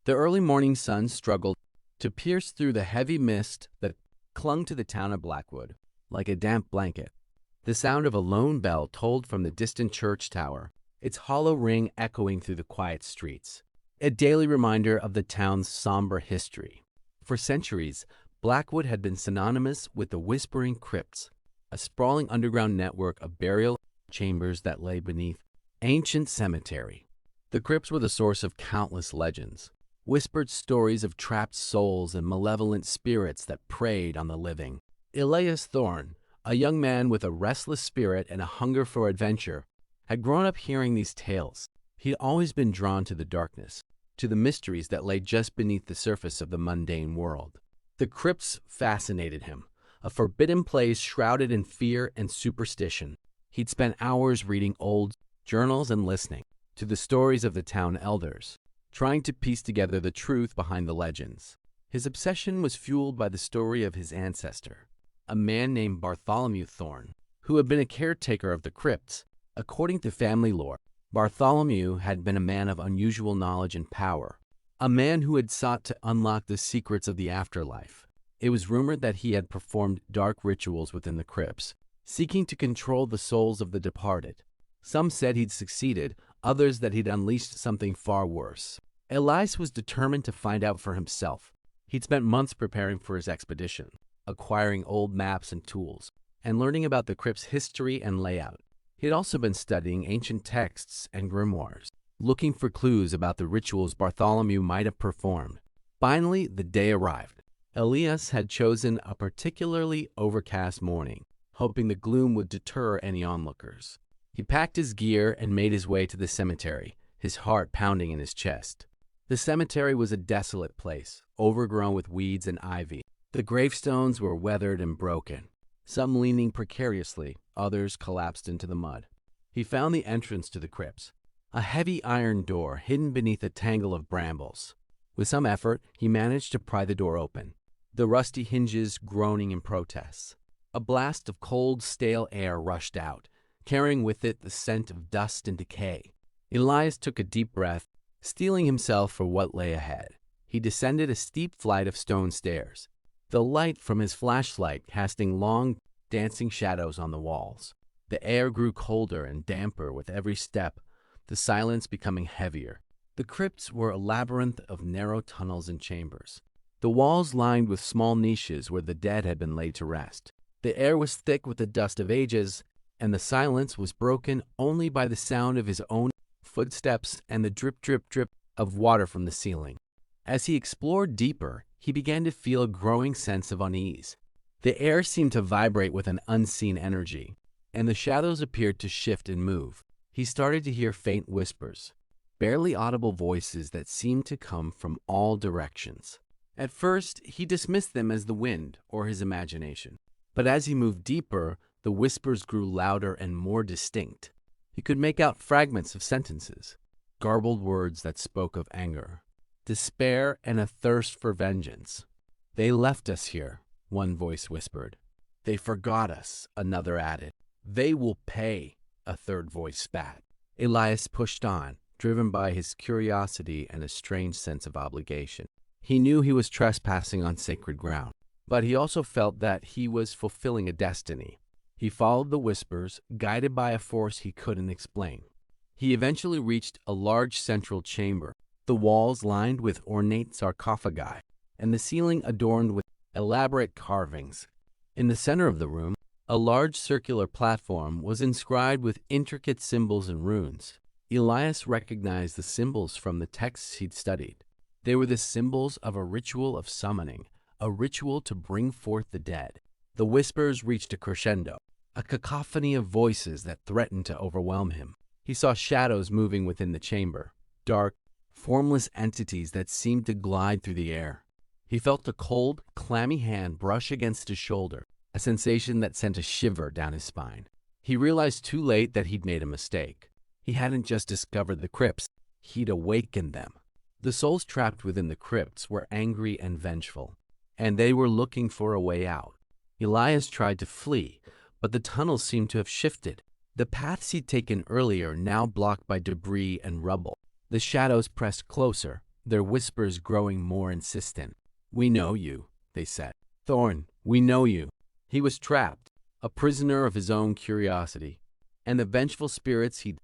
The early morning sun struggled to pierce through the heavy mist that clung to the town of Blackwood like a damp blanket. The sound of a lone bell tolled from the distant church tower, its hollow ring echoing through the quiet streets, a daily reminder of the town's somber history. For centuries, Blackwood had been synonymous with the Whispering Crypts, a sprawling underground network of burial chambers that lay beneath ancient cemetery. The crypts were the source of countless legends, whispered stories of trapped souls and malevolent spirits that preyed on the living. Elias Thorne, a young man with a restless spirit and a hunger for adventure, had grown up hearing these tales. He'd always been drawn to the darkness, to the mysteries that lay just beneath the surface of the mundane world. The crypts fascinated him, a forbidden place shrouded in fear and superstition. He'd spent hours reading old journals and listening to the stories of the town elders, trying to piece together the truth behind the legends. His obsession was fueled by the story of his ancestor, a man named Bartholomew Thorne, who had been a caretaker of the crypts. According to family lore, Bartholomew had been a man of unusual knowledge and power, a man who had sought to unlock the secrets of the afterlife. It was rumored that he had performed dark rituals within the crypts, seeking to control the souls of the departed. Some said he'd succeeded, others that he'd unleashed something far worse. Elias was determined to find out for himself. He'd spent months preparing for his expedition, acquiring old maps and tools, and learning about the crypt's history and layout. He had also been studying ancient texts and grimoires, looking for clues about the rituals Bartholomew might have performed. Finally, the day arrived. Elias had chosen a particularly overcast morning, hoping the gloom would deter any onlookers. He packed his gear and made his way to the cemetery, his heart pounding in his chest. The cemetery was a desolate place, overgrown with weeds and ivy. The gravestones were weathered and broken, some leaning precariously, others collapsed into the mud. He found the entrance to the crypts, a heavy iron door hidden beneath a tangle of brambles. With some effort, he managed to pry the door open, the rusty hinges groaning in protest. A blast of cold, stale air rushed out, carrying with it the scent of dust and decay. Elias took a deep breath, steeling himself for what lay ahead. He descended a steep flight of stone stairs, the light from his flashlight casting long, dancing shadows on the walls. The air grew colder and damper with every step, the silence becoming heavier. The crypts were a labyrinth of narrow tunnels and chambers, the walls lined with small niches where the dead had been laid to rest. The air was thick with the dust of ages, and the silence was broken only by the sound of his own footsteps and the drip, drip, drip of water from the ceiling. As he explored deeper, he began to feel a growing sense of unease. The air seemed to vibrate with an unseen energy, and the shadows appeared to shift and move. He started to hear faint whispers, barely audible voices that seemed to come from all directions. At first, he dismissed them as the wind or his imagination, but as he moved deeper, the whispers grew louder and more distinct. He could make out fragments of sentences, garbled words that spoke of anger, despair, and a thirst for vengeance. "They left us here," one voice whispered. "They forgot us," another added. "They will pay," a third voice spat. Elias pushed on, driven by his curiosity and a strange sense of obligation. He knew he was trespassing on sacred ground, but he also felt that he was fulfilling a destiny. He followed the whispers, guided by a force he couldn't explain. He eventually reached a large central chamber, the walls lined with ornate sarcophagi, and the ceiling adorned with elaborate carvings. In the center of the room, a large circular platform was inscribed with intricate symbols and runes. Elias recognized the symbols from the texts he'd studied. They were the symbols of a ritual of summoning, a ritual to bring forth the dead. The whispers reached a crescendo, a cacophony of voices that threatened to overwhelm him. He saw shadows moving within the chamber, dark, formless entities that seemed to glide through the air. He felt a cold, clammy hand brush against his shoulder, a sensation that sent a shiver down his spine. He realized too late that he'd made a mistake. He hadn't just discovered the crypts, he'd awakened them. The souls trapped within the crypts were angry and vengeful, and they were looking for a way out. Elias tried to flee, but the tunnels seemed to have shifted. The paths he'd taken earlier now blocked by debris and rubble. The shadows pressed closer, their whispers growing more insistent. "We know you," they said. "Thorn, we know you." He was trapped, a prisoner of his own curiosity, and the vengeful spirits he'd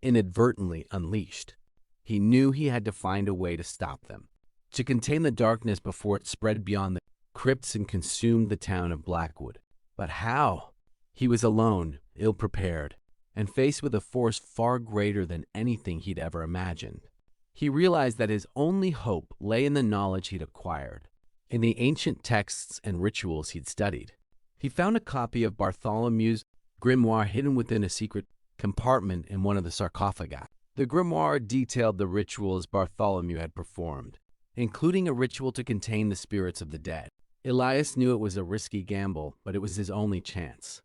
inadvertently unleashed. He knew he had to find a way to stop them, to contain the darkness before it spread beyond the crypts and consumed the town of Blackwood. But how? He was alone, ill-prepared, and faced with a force far greater than anything he'd ever imagined. He realized that his only hope lay in the knowledge he'd acquired, in the ancient texts and rituals he'd studied. He found a copy of Bartholomew's grimoire hidden within a secret compartment in one of the sarcophagi. The grimoire detailed the rituals Bartholomew had performed, including a ritual to contain the spirits of the dead. Elias knew it was a risky gamble, but it was his only chance.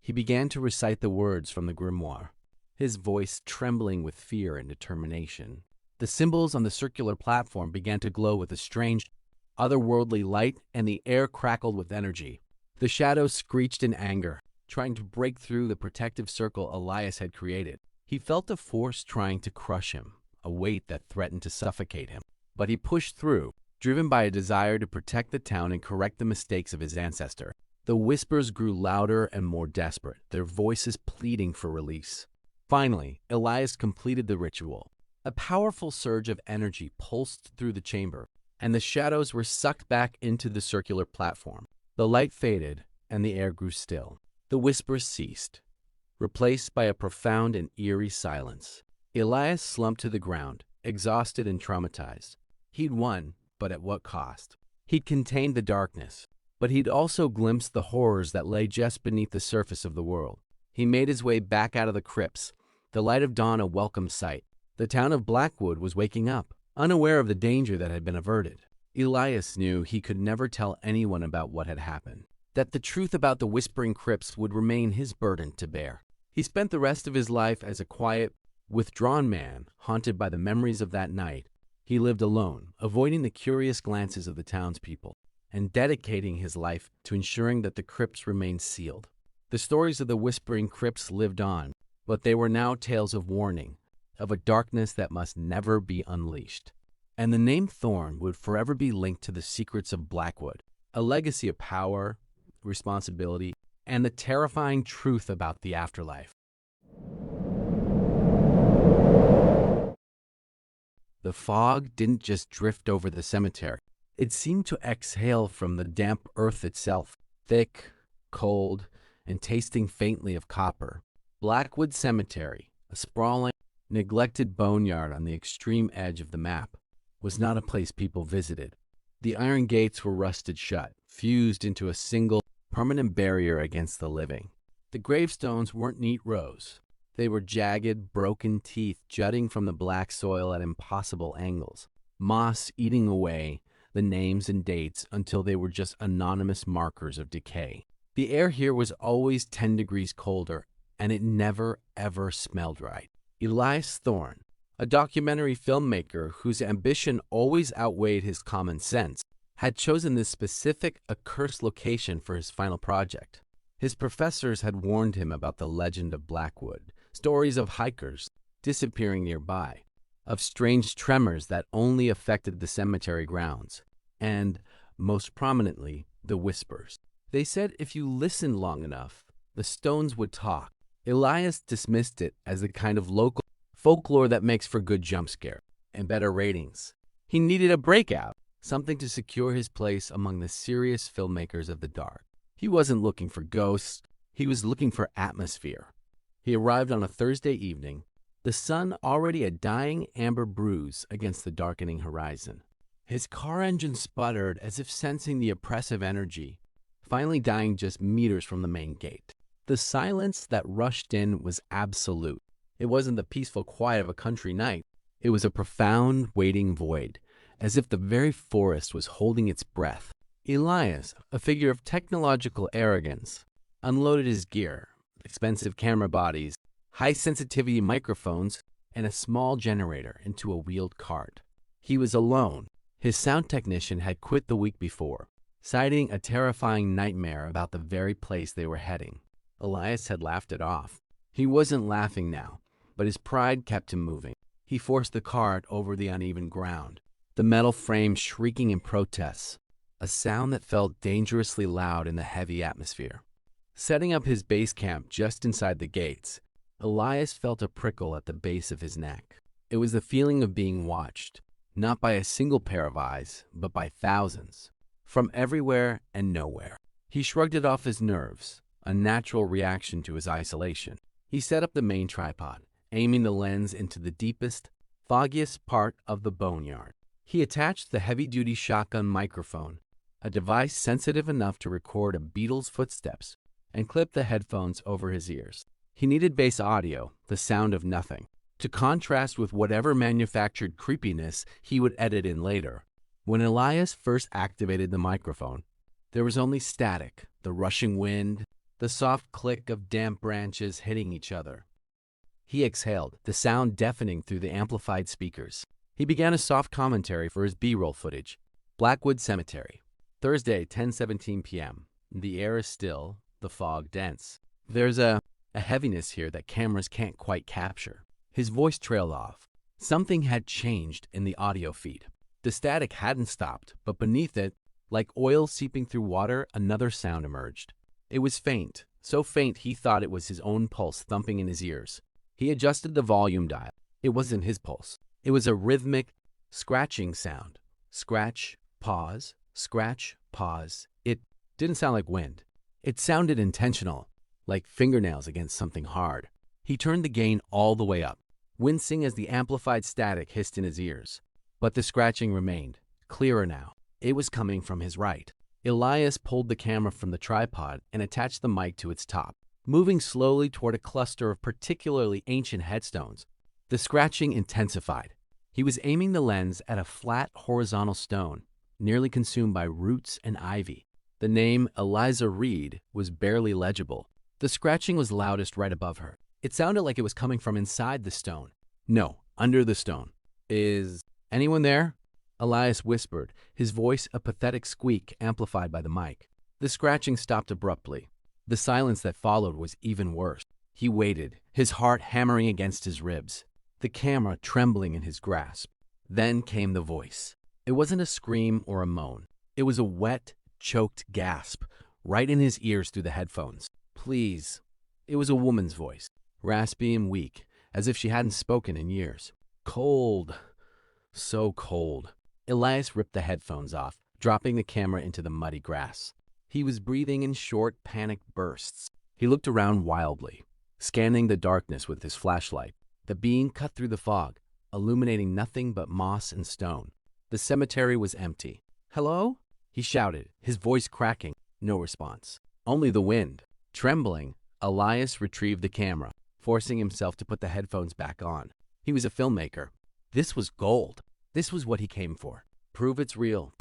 He began to recite the words from the grimoire, his voice trembling with fear and determination. The symbols on the circular platform began to glow with a strange, otherworldly light, and the air crackled with energy. The shadows screeched in anger, trying to break through the protective circle Elias had created. He felt a force trying to crush him, a weight that threatened to suffocate him. But he pushed through, driven by a desire to protect the town and correct the mistakes of his ancestor. The whispers grew louder and more desperate, their voices pleading for release. Finally, Elias completed the ritual. A powerful surge of energy pulsed through the chamber, and the shadows were sucked back into the circular platform. The light faded, and the air grew still. The whispers ceased, replaced by a profound and eerie silence. Elias slumped to the ground, exhausted and traumatized. He'd won, but at what cost? He'd contained the darkness, but he'd also glimpsed the horrors that lay just beneath the surface of the world. He made his way back out of the crypts, the light of dawn a welcome sight. The town of Blackwood was waking up, unaware of the danger that had been averted. Elias knew he could never tell anyone about what had happened, that the truth about the whispering crypts would remain his burden to bear. He spent the rest of his life as a quiet, withdrawn man, haunted by the memories of that night. He lived alone, avoiding the curious glances of the townspeople, and dedicating his life to ensuring that the crypts remained sealed. The stories of the whispering crypts lived on, but they were now tales of warning, of a darkness that must never be unleashed. And the name Thorn would forever be linked to the secrets of Blackwood, a legacy of power, responsibility, and the terrifying truth about the afterlife. The fog didn't just drift over the cemetery. It seemed to exhale from the damp earth itself, thick, cold, and tasting faintly of copper. Blackwood Cemetery, a sprawling, neglected boneyard on the extreme edge of the map, was not a place people visited. The iron gates were rusted shut, fused into a single, permanent barrier against the living. The gravestones weren't neat rows. They were jagged, broken teeth jutting from the black soil at impossible angles, moss eating away the names and dates until they were just anonymous markers of decay. The air here was always 10 degrees colder, and it never, ever smelled right. Elias Thorn, a documentary filmmaker whose ambition always outweighed his common sense, had chosen this specific, accursed location for his final project. His professors had warned him about the legend of Blackwood, stories of hikers disappearing nearby, of strange tremors that only affected the cemetery grounds, and, most prominently, the whispers. They said if you listened long enough, the stones would talk. Elias dismissed it as the kind of local folklore that makes for good jump scare and better ratings. He needed a breakout, something to secure his place among the serious filmmakers of the dark. He wasn't looking for ghosts, he was looking for atmosphere. He arrived on a Thursday evening, the sun already a dying amber bruise against the darkening horizon. His car engine sputtered as if sensing the oppressive energy, finally dying just meters from the main gate. The silence that rushed in was absolute. It wasn't the peaceful quiet of a country night. It was a profound, waiting void, as if the very forest was holding its breath. Elias, a figure of technological arrogance, unloaded his gear, expensive camera bodies, high-sensitivity microphones, and a small generator into a wheeled cart. He was alone. His sound technician had quit the week before, citing a terrifying nightmare about the very place they were heading. Elias had laughed it off. He wasn't laughing now, but his pride kept him moving. He forced the cart over the uneven ground, the metal frame shrieking in protest, a sound that felt dangerously loud in the heavy atmosphere. Setting up his base camp just inside the gates, Elias felt a prickle at the base of his neck. It was the feeling of being watched, not by a single pair of eyes, but by thousands, from everywhere and nowhere. He shrugged it off his nerves, a natural reaction to his isolation. He set up the main tripod, aiming the lens into the deepest, foggiest part of the boneyard. He attached the heavy-duty shotgun microphone, a device sensitive enough to record a beetle's footsteps, and clipped the headphones over his ears. He needed bass audio, the sound of nothing, to contrast with whatever manufactured creepiness he would edit in later. When Elias first activated the microphone, there was only static, the rushing wind, the soft click of damp branches hitting each other. He exhaled, the sound deafening through the amplified speakers. He began a soft commentary for his B-roll footage. Blackwood Cemetery. Thursday, 10:17 p.m. The air is still, the fog dense. There's a heaviness here that cameras can't quite capture. His voice trailed off. Something had changed in the audio feed. The static hadn't stopped, but beneath it, like oil seeping through water, another sound emerged. It was faint, so faint he thought it was his own pulse thumping in his ears. He adjusted the volume dial. It wasn't his pulse. It was a rhythmic, scratching sound. Scratch, pause, scratch, pause. It didn't sound like wind. It sounded intentional, like fingernails against something hard. He turned the gain all the way up, wincing as the amplified static hissed in his ears. But the scratching remained, clearer now. It was coming from his right. Elias pulled the camera from the tripod and attached the mic to its top, moving slowly toward a cluster of particularly ancient headstones. The scratching intensified. He was aiming the lens at a flat, horizontal stone, nearly consumed by roots and ivy. The name Eliza Reed was barely legible. The scratching was loudest right above her. It sounded like it was coming from inside the stone. No, under the stone. Is anyone there? Elias whispered, his voice a pathetic squeak amplified by the mic. The scratching stopped abruptly. The silence that followed was even worse. He waited, his heart hammering against his ribs, the camera trembling in his grasp. Then came the voice. It wasn't a scream or a moan. It was a wet, choked gasp, right in his ears through the headphones. Please. It was a woman's voice, raspy and weak, as if she hadn't spoken in years. Cold. So cold. Elias ripped the headphones off, dropping the camera into the muddy grass. He was breathing in short, panicked bursts. He looked around wildly, scanning the darkness with his flashlight. The beam cut through the fog, illuminating nothing but moss and stone. The cemetery was empty. "Hello?" he shouted, his voice cracking. No response. Only the wind. Trembling, Elias retrieved the camera, forcing himself to put the headphones back on. He was a filmmaker. This was gold. This was what he came for. Prove it's real,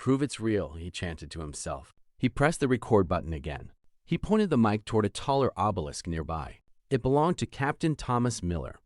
he chanted to himself. He pressed the record button again. He pointed the mic toward a taller obelisk nearby. It belonged to Captain Thomas Miller.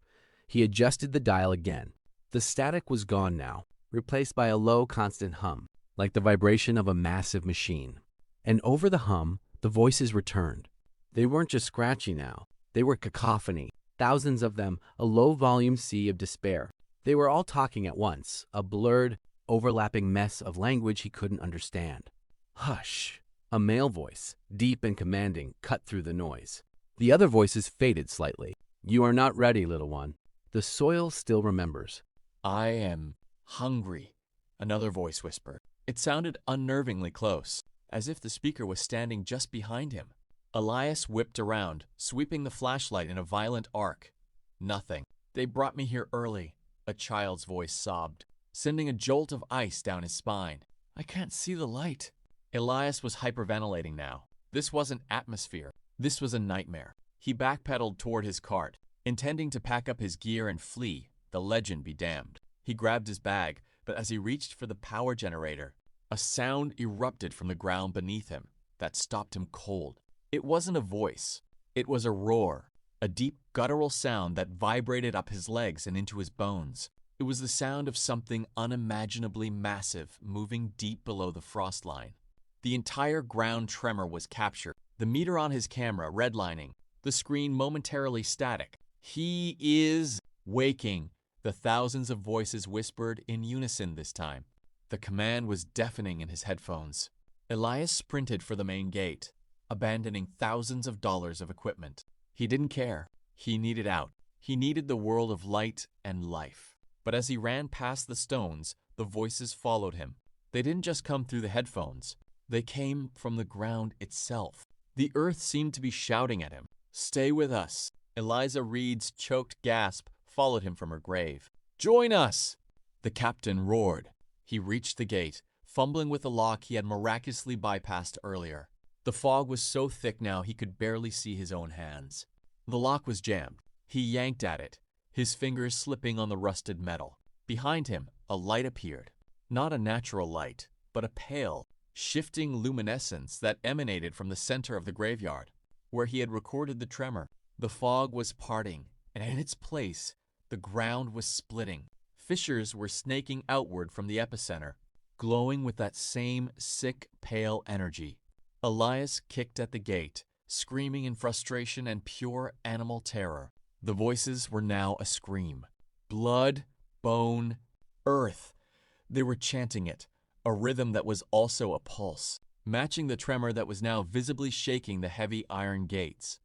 He adjusted the dial again. The static was gone now, replaced by a low, constant hum, like the vibration of a massive machine. And over the hum, the voices returned. They weren't just scratchy now. They were cacophony, thousands of them, a low-volume sea of despair. They were all talking at once, a blurred, overlapping mess of language he couldn't understand. Hush! A male voice, deep and commanding, cut through the noise. The other voices faded slightly. "You are not ready, little one. The soil still remembers." "I am hungry," another voice whispered. It sounded unnervingly close, as if the speaker was standing just behind him. Elias whipped around, sweeping the flashlight in a violent arc. Nothing. "They brought me here early," a child's voice sobbed, sending a jolt of ice down his spine. "I can't see the light." Elias was hyperventilating now. This wasn't atmosphere. This was a nightmare. He backpedaled toward his cart, intending to pack up his gear and flee, the legend be damned. He grabbed his bag, but as he reached for the power generator, a sound erupted from the ground beneath him that stopped him cold. It wasn't a voice. It was a roar, a deep guttural sound that vibrated up his legs and into his bones. It was the sound of something unimaginably massive moving deep below the frost line. The entire ground tremor was captured, the meter on his camera redlining, the screen momentarily static. "He is waking," the thousands of voices whispered in unison this time. The command was deafening in his headphones. Elias sprinted for the main gate, abandoning thousands of dollars of equipment. He didn't care. He needed out. He needed the world of light and life. But as he ran past the stones, the voices followed him. They didn't just come through the headphones. They came from the ground itself. The earth seemed to be shouting at him. "Stay with us." Eliza Reed's choked gasp followed him from her grave. "Join us!" The captain roared. He reached the gate, fumbling with the lock he had miraculously bypassed earlier. The fog was so thick now he could barely see his own hands. The lock was jammed. He yanked at it, his fingers slipping on the rusted metal. Behind him, a light appeared. Not a natural light, but a pale, shifting luminescence that emanated from the center of the graveyard, where he had recorded the tremor. The fog was parting, and in its place, the ground was splitting. Fissures were snaking outward from the epicenter, glowing with that same sick, pale energy. Elias kicked at the gate, screaming in frustration and pure animal terror. The voices were now a scream. Blood, bone, earth. They were chanting it, a rhythm that was also a pulse, matching the tremor that was now visibly shaking the heavy iron gates.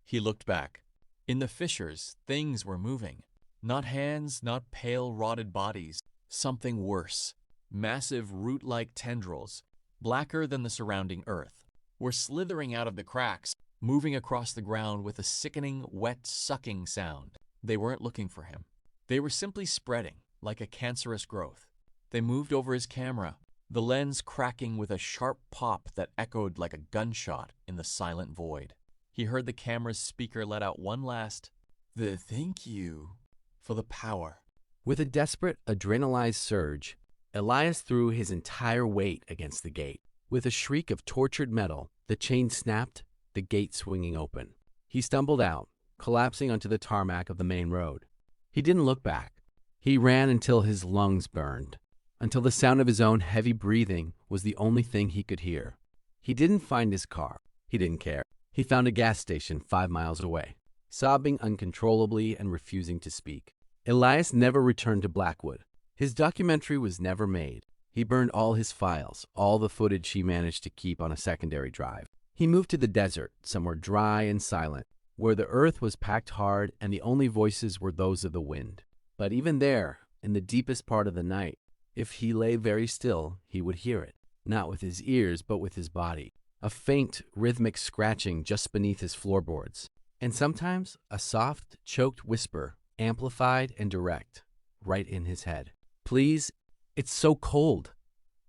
He looked back. In the fissures, things were moving. Not hands, not pale, rotted bodies. Something worse. Massive root-like tendrils, blacker than the surrounding earth, were slithering out of the cracks, moving across the ground with a sickening, wet, sucking sound. They weren't looking for him. They were simply spreading, like a cancerous growth. They moved over his camera, the lens cracking with a sharp pop that echoed like a gunshot in the silent void. He heard the camera's speaker let out one last, "Thank you for the power." With a desperate, adrenalized surge, Elias threw his entire weight against the gate. With a shriek of tortured metal, the chain snapped, the gate swinging open. He stumbled out, collapsing onto the tarmac of the main road. He didn't look back. He ran until his lungs burned, until the sound of his own heavy breathing was the only thing he could hear. He didn't find his car. He didn't care. He found a gas station 5 miles away, sobbing uncontrollably and refusing to speak. Elias never returned to Blackwood. His documentary was never made. He burned all his files, all the footage he managed to keep on a secondary drive. He moved to the desert, somewhere dry and silent, where the earth was packed hard and the only voices were those of the wind. But even there, in the deepest part of the night, if he lay very still, he would hear it, not with his ears, but with his body. A faint, rhythmic scratching just beneath his floorboards, and sometimes a soft, choked whisper, amplified and direct, right in his head. "Please, it's so cold."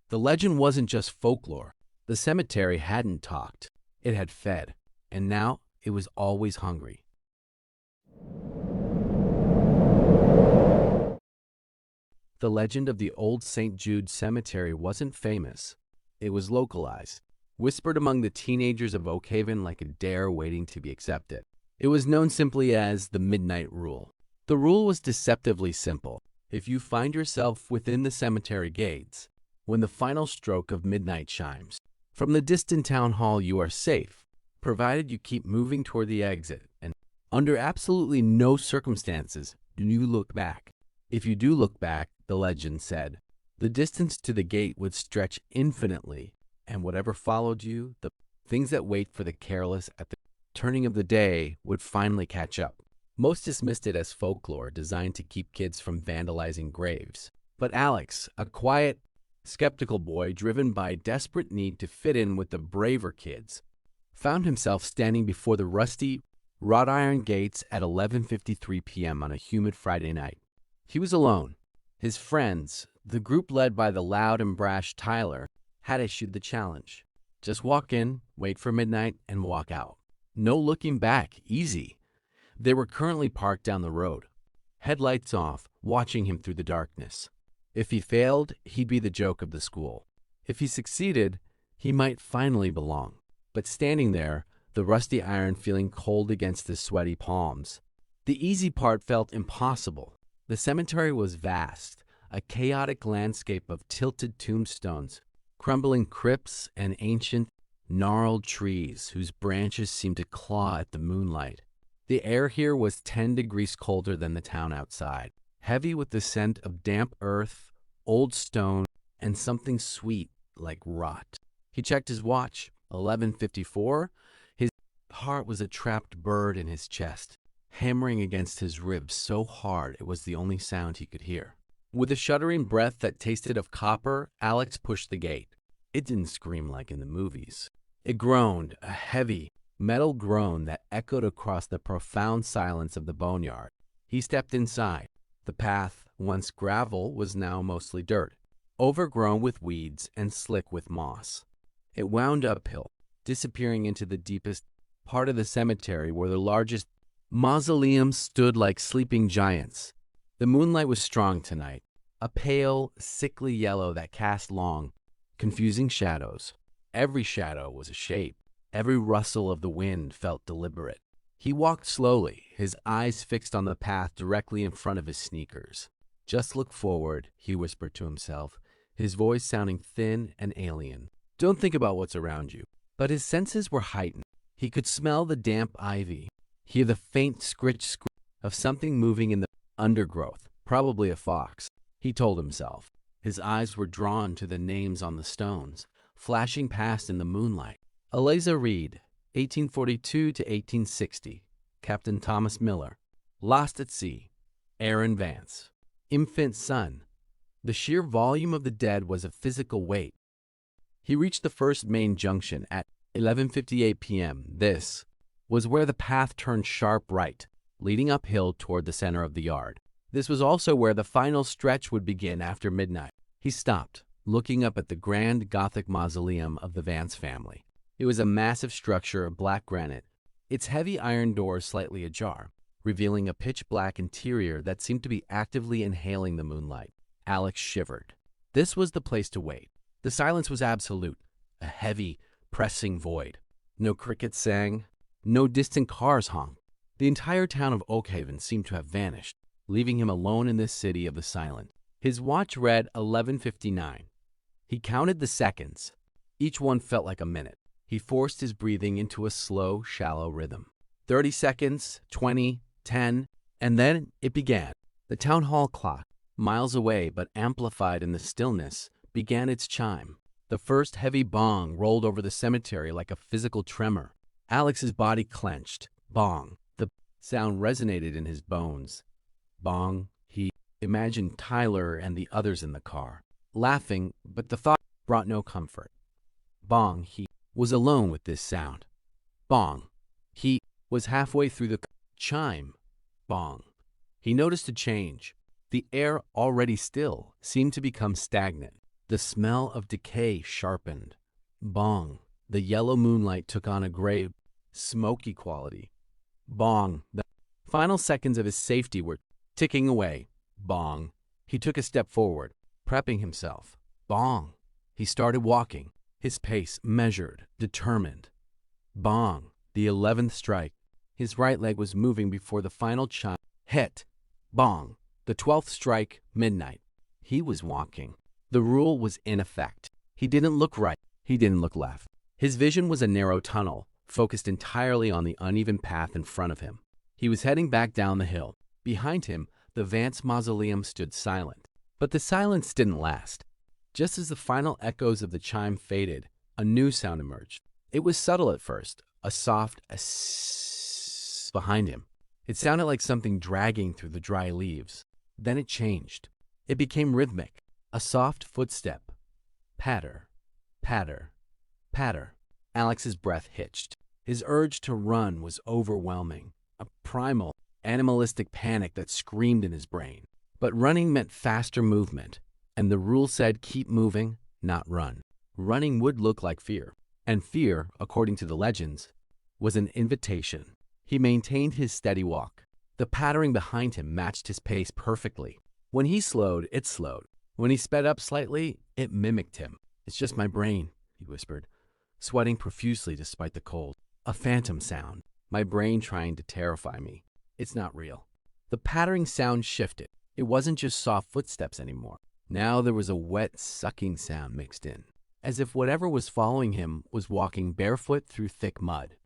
The legend wasn't just folklore. The cemetery hadn't talked. It had fed, and now it was always hungry. The legend of the old St. Jude Cemetery wasn't famous. It was localized, whispered among the teenagers of Oak Haven like a dare waiting to be accepted. It was known simply as the Midnight Rule. The rule was deceptively simple. If you find yourself within the cemetery gates, when the final stroke of midnight chimes, from the distant town hall you are safe, provided you keep moving toward the exit, and under absolutely no circumstances do you look back. If you do look back, the legend said, the distance to the gate would stretch infinitely, and whatever followed you, the things that wait for the careless at the turning of the day, would finally catch up. Most dismissed it as folklore designed to keep kids from vandalizing graves. But Alex, a quiet, skeptical boy driven by a desperate need to fit in with the braver kids, found himself standing before the rusty, wrought iron gates at 11:53 p.m. on a humid Friday night. He was alone. His friends, the group led by the loud and brash Tyler, had issued the challenge. Just walk in, wait for midnight, and walk out. No looking back, easy. They were currently parked down the road, headlights off, watching him through the darkness. If he failed, he'd be the joke of the school. If he succeeded, he might finally belong. But standing there, the rusty iron feeling cold against his sweaty palms, the easy part felt impossible. The cemetery was vast, a chaotic landscape of tilted tombstones, crumbling crypts, and ancient, gnarled trees whose branches seemed to claw at the moonlight. The air here was 10 degrees colder than the town outside, heavy with the scent of damp earth, old stone, and something sweet like rot. He checked his watch. 11:54. His heart was a trapped bird in his chest, hammering against his ribs so hard it was the only sound he could hear. With a shuddering breath that tasted of copper, Alex pushed the gate. It didn't scream like in the movies. It groaned, a heavy, metal groan that echoed across the profound silence of the boneyard. He stepped inside. The path, once gravel, was now mostly dirt, overgrown with weeds and slick with moss. It wound uphill, disappearing into the deepest part of the cemetery where the largest mausoleums stood like sleeping giants. The moonlight was strong tonight, a pale, sickly yellow that cast long, confusing shadows. Every shadow was a shape. Every rustle of the wind felt deliberate. He walked slowly, his eyes fixed on the path directly in front of his sneakers. "Just look forward," he whispered to himself, his voice sounding thin and alien. "Don't think about what's around you." But his senses were heightened. He could smell the damp ivy, hear the faint scritch of something moving in the undergrowth, probably a fox, he told himself. His eyes were drawn to the names on the stones, flashing past in the moonlight. Eliza Reed, 1842 to 1860. Captain Thomas Miller. Lost at Sea. Aaron Vance. Infant son. The sheer volume of the dead was a physical weight. He reached the first main junction at 11:58 p.m. This was where the path turned sharp right, leading uphill toward the center of the yard. This was also where the final stretch would begin after midnight. He stopped, looking up at the grand Gothic mausoleum of the Vance family. It was a massive structure of black granite, its heavy iron doors slightly ajar, revealing a pitch-black interior that seemed to be actively inhaling the moonlight. Alex shivered. This was the place to wait. The silence was absolute, a heavy, pressing void. No crickets sang, no distant cars honked. The entire town of Oakhaven seemed to have vanished, leaving him alone in this city of the silent. His watch read 11:59. He counted the seconds. Each one felt like a minute. He forced his breathing into a slow, shallow rhythm. 30 seconds, 20, 10, and then it began. The town hall clock, miles away but amplified in the stillness, began its chime. The first heavy bong rolled over the cemetery like a physical tremor. Alex's body clenched. Bong. The sound resonated in his bones. Bong. He imagined Tyler and the others in the car, laughing, but the thought brought no comfort. Bong. He was alone with this sound. Bong. He was halfway through the chime. Bong. He noticed a change. The air, already still, seemed to become stagnant. The smell of decay sharpened. Bong. The yellow moonlight took on a gray, smoky quality. Bong. The final seconds of his safety were ticking away. Bong. He took a step forward, prepping himself. Bong. He started walking, his pace measured, determined. Bong. The 11th strike. His right leg was moving before the final chime hit. Bong. The 12th strike, midnight. He was walking. The rule was in effect. He didn't look right. He didn't look left. His vision was a narrow tunnel, focused entirely on the uneven path in front of him. He was heading back down the hill. Behind him, the Vance mausoleum stood silent. But the silence didn't last. Just as the final echoes of the chime faded, a new sound emerged. It was subtle at first, a soft "ass" behind him. It sounded like something dragging through the dry leaves. Then it changed. It became rhythmic, a soft footstep. Patter, patter, patter. Alex's breath hitched. His urge to run was overwhelming, a primal, animalistic panic that screamed in his brain. But running meant faster movement, and the rule said keep moving, not run. Running would look like fear, and fear, according to the legends, was an invitation. He maintained his steady walk. The pattering behind him matched his pace perfectly. When he slowed, it slowed. When he sped up slightly, it mimicked him. "It's just my brain," he whispered, sweating profusely despite the cold. "A phantom sound. My brain trying to terrify me. It's not real." The pattering sound shifted. It wasn't just soft footsteps anymore. Now there was a wet, sucking sound mixed in, as if whatever was following him was walking barefoot through thick mud.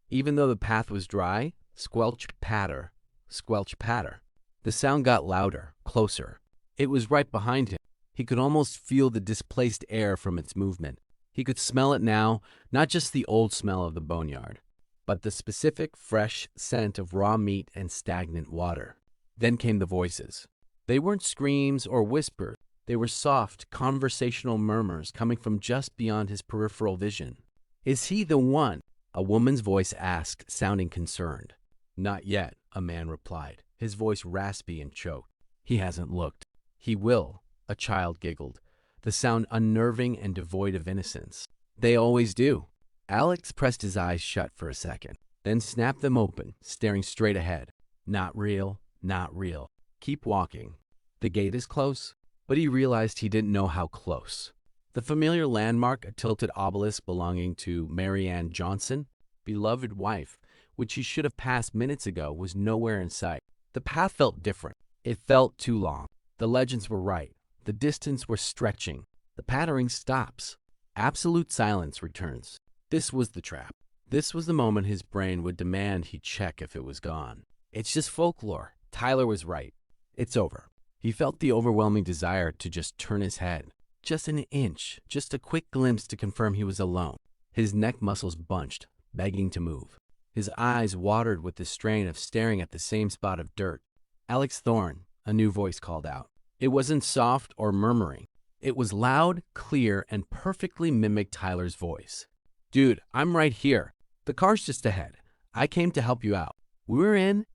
Even though the path was dry, squelch, patter, squelch, patter. The sound got louder, closer. It was right behind him. He could almost feel the displaced air from its movement. He could smell it now, not just the old smell of the boneyard, but the specific, fresh scent of raw meat and stagnant water. Then came the voices. They weren't screams or whispers. They were soft, conversational murmurs coming from just beyond his peripheral vision. "Is he the one?" a woman's voice asked, sounding concerned. "Not yet," a man replied, his voice raspy and choked. "He hasn't looked." "He will," a child giggled, the sound unnerving and devoid of innocence. "They always do." Alex pressed his eyes shut for a second, then snapped them open, staring straight ahead. "Not real, not real. Keep walking." "The gate is close," but he realized he didn't know how close. The familiar landmark, a tilted obelisk belonging to Mary Ann Johnson, beloved wife, which he should have passed minutes ago, was nowhere in sight. The path felt different. It felt too long. The legends were right. The distance was stretching. The pattering stops. Absolute silence returns. This was the trap. This was the moment his brain would demand he check if it was gone. It's just folklore. Tyler was right. It's over. He felt the overwhelming desire to just turn his head. Just an inch, just a quick glimpse to confirm he was alone. His neck muscles bunched, begging to move. His eyes watered with the strain of staring at the same spot of dirt. "Alex Thorne," a new voice called out. It wasn't soft or murmuring. It was loud, clear, and perfectly mimicked Tyler's voice. "Dude, I'm right here. The car's just ahead. I came to help you out. We're in."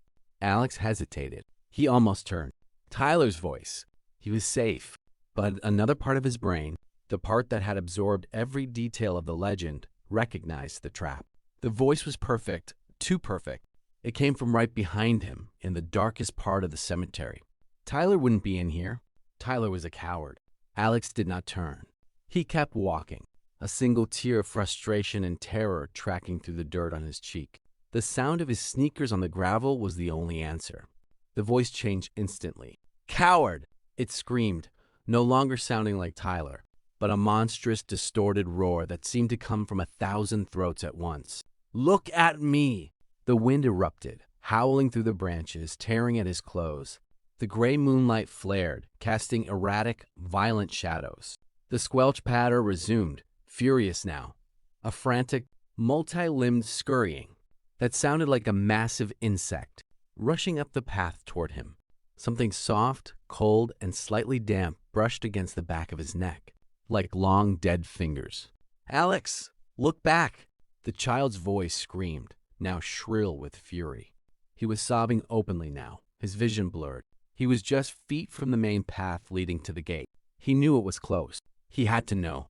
Alex hesitated. He almost turned. Tyler's voice. He was safe. But another part of his brain, the part that had absorbed every detail of the legend, recognized the trap. The voice was perfect, too perfect. It came from right behind him, in the darkest part of the cemetery. Tyler wouldn't be in here. Tyler was a coward. Alex did not turn. He kept walking, a single tear of frustration and terror tracking through the dirt on his cheek. The sound of his sneakers on the gravel was the only answer. The voice changed instantly. "Coward!" it screamed, no longer sounding like Tyler, but a monstrous, distorted roar that seemed to come from 1,000 throats at once. "Look at me!" The wind erupted, howling through the branches, tearing at his clothes. The gray moonlight flared, casting erratic, violent shadows. The squelch patter resumed, furious now. A frantic, multi-limbed scurrying that sounded like a massive insect rushing up the path toward him. Something soft, cold, and slightly damp brushed against the back of his neck, like long, dead fingers. "Alex, look back!" The child's voice screamed, now shrill with fury. He was sobbing openly now, his vision blurred. He was just feet from the main path leading to the gate. He knew it was close. He had to know.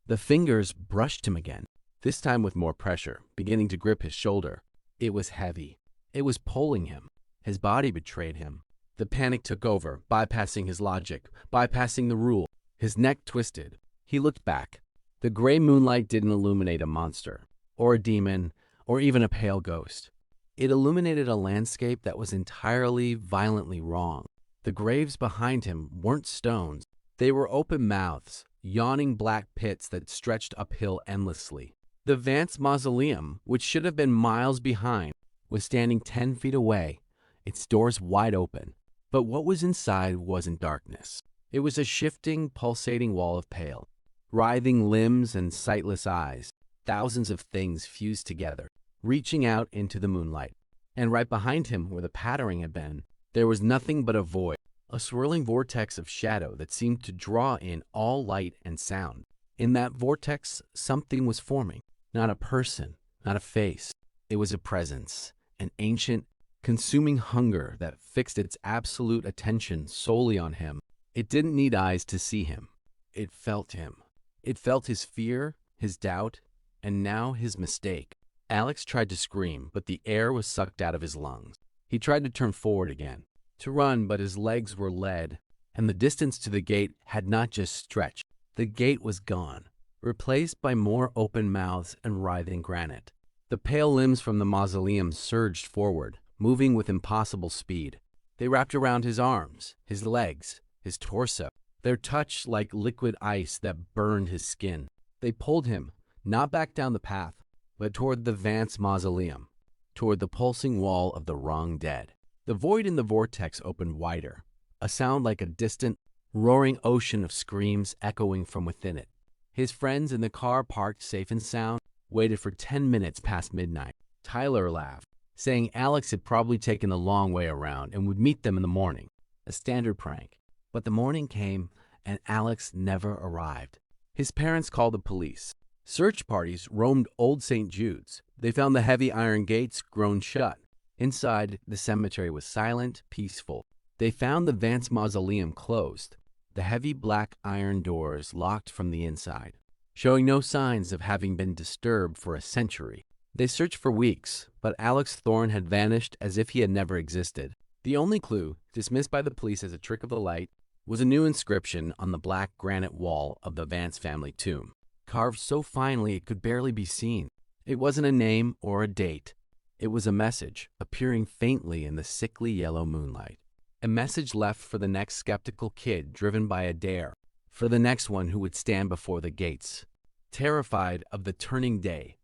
The fingers brushed him again, this time with more pressure, beginning to grip his shoulder. It was heavy. It was pulling him. His body betrayed him. The panic took over, bypassing his logic, bypassing the rule. His neck twisted. He looked back. The gray moonlight didn't illuminate a monster, or a demon, or even a pale ghost. It illuminated a landscape that was entirely, violently wrong. The graves behind him weren't stones. They were open mouths, yawning black pits that stretched uphill endlessly. The Vance Mausoleum, which should have been miles behind, was standing 10 feet away, its doors wide open. But what was inside wasn't darkness. It was a shifting, pulsating wall of pale, writhing limbs and sightless eyes, thousands of things fused together, reaching out into the moonlight. And right behind him, where the pattering had been, there was nothing but a void, a swirling vortex of shadow that seemed to draw in all light and sound. In that vortex, something was forming. Not a person, not a face. It was a presence, an ancient, consuming hunger that fixed its absolute attention solely on him. It didn't need eyes to see him. It felt him. It felt his fear, his doubt, and now his mistake. Alex tried to scream, but the air was sucked out of his lungs. He tried to turn forward again, to run, but his legs were lead, and the distance to the gate had not just stretched. The gate was gone, replaced by more open mouths and writhing granite. The pale limbs from the mausoleum surged forward, moving with impossible speed. They wrapped around his arms, his legs, his torso, their touch like liquid ice that burned his skin. They pulled him, not back down the path, but toward the Vance Mausoleum, toward the pulsing wall of the wrong dead. The void in the vortex opened wider, a sound like a distant, roaring ocean of screams echoing from within it. His friends in the car, parked safe and sound, waited for 10 minutes past midnight. Tyler laughed, saying Alex had probably taken the long way around and would meet them in the morning. A standard prank. But the morning came, and Alex never arrived. His parents called the police. Search parties roamed Old St. Jude's. They found the heavy iron gates grown shut. Inside, the cemetery was silent, peaceful. They found the Vance mausoleum closed, the heavy black iron doors locked from the inside, showing no signs of having been disturbed for a century. They searched for weeks, but Alex Thorne had vanished as if he had never existed. The only clue, dismissed by the police as a trick of the light, was a new inscription on the black granite wall of the Vance family tomb, carved so finely it could barely be seen. It wasn't a name or a date. It was a message, appearing faintly in the sickly yellow moonlight. A message left for the next skeptical kid driven by a dare, for the next one who would stand before the gates, terrified of the turning day.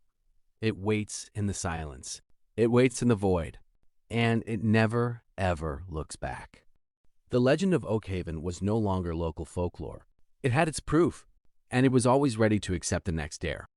It waits in the silence. It waits in the void. And it never, ever looks back. The legend of Oakhaven was no longer local folklore. It had its proof, and it was always ready to accept the next dare.